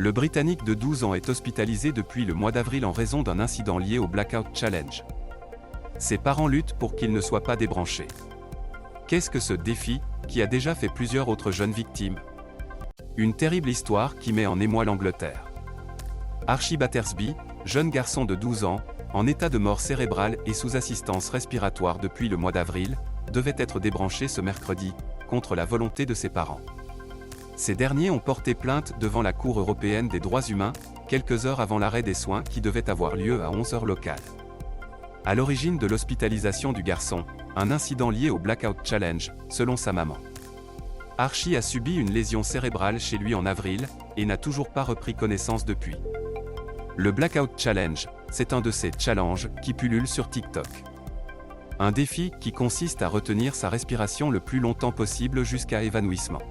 Le Britannique de 12 ans est hospitalisé depuis le mois d'avril en raison d'un incident lié au Blackout Challenge. Ses parents luttent pour qu'il ne soit pas débranché. Qu'est-ce que ce défi, qui a déjà fait plusieurs autres jeunes victimes? Une terrible histoire qui met en émoi l'Angleterre. Archie Battersby, jeune garçon de 12 ans, en état de mort cérébrale et sous assistance respiratoire depuis le mois d'avril, devait être débranché ce mercredi, contre la volonté de ses parents. Ces derniers ont porté plainte devant la Cour européenne des droits humains, quelques heures avant l'arrêt des soins qui devait avoir lieu à 11 heures locales. À l'origine de l'hospitalisation du garçon, un incident lié au Blackout Challenge, selon sa maman. Archie a subi une lésion cérébrale chez lui en avril, et n'a toujours pas repris connaissance depuis. Le Blackout Challenge, c'est un de ces challenges qui pullulent sur TikTok. Un défi qui consiste à retenir sa respiration le plus longtemps possible jusqu'à évanouissement.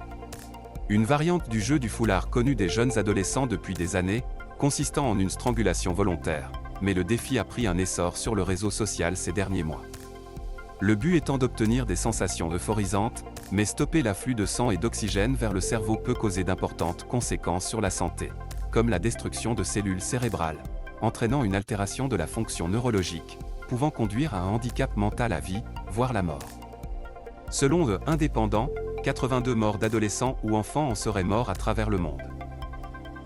Une variante du jeu du foulard connu des jeunes adolescents depuis des années, consistant en une strangulation volontaire, mais le défi a pris un essor sur le réseau social ces derniers mois. Le but étant d'obtenir des sensations euphorisantes, mais stopper l'afflux de sang et d'oxygène vers le cerveau peut causer d'importantes conséquences sur la santé, comme la destruction de cellules cérébrales, entraînant une altération de la fonction neurologique, pouvant conduire à un handicap mental à vie, voire la mort. Selon The Independent, 82 morts d'adolescents ou enfants en seraient morts à travers le monde.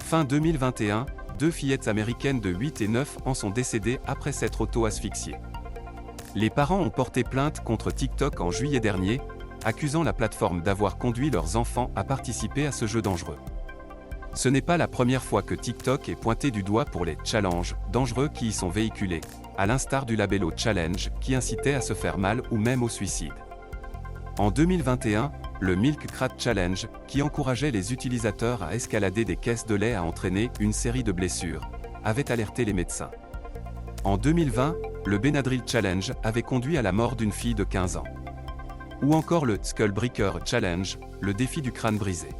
Fin 2021, 2 fillettes américaines de 8 et 9 ans sont décédées après s'être auto-asphyxiées. Les parents ont porté plainte contre TikTok en juillet dernier, accusant la plateforme d'avoir conduit leurs enfants à participer à ce jeu dangereux. Ce n'est pas la première fois que TikTok est pointé du doigt pour les challenges dangereux qui y sont véhiculés, à l'instar du Labello Challenge qui incitait à se faire mal ou même au suicide. En 2021, le Milk Crate Challenge, qui encourageait les utilisateurs à escalader des caisses de lait, a entraîné une série de blessures, avait alerté les médecins. En 2020, le Benadryl Challenge avait conduit à la mort d'une fille de 15 ans. Ou encore le Skull Breaker Challenge, le défi du crâne brisé.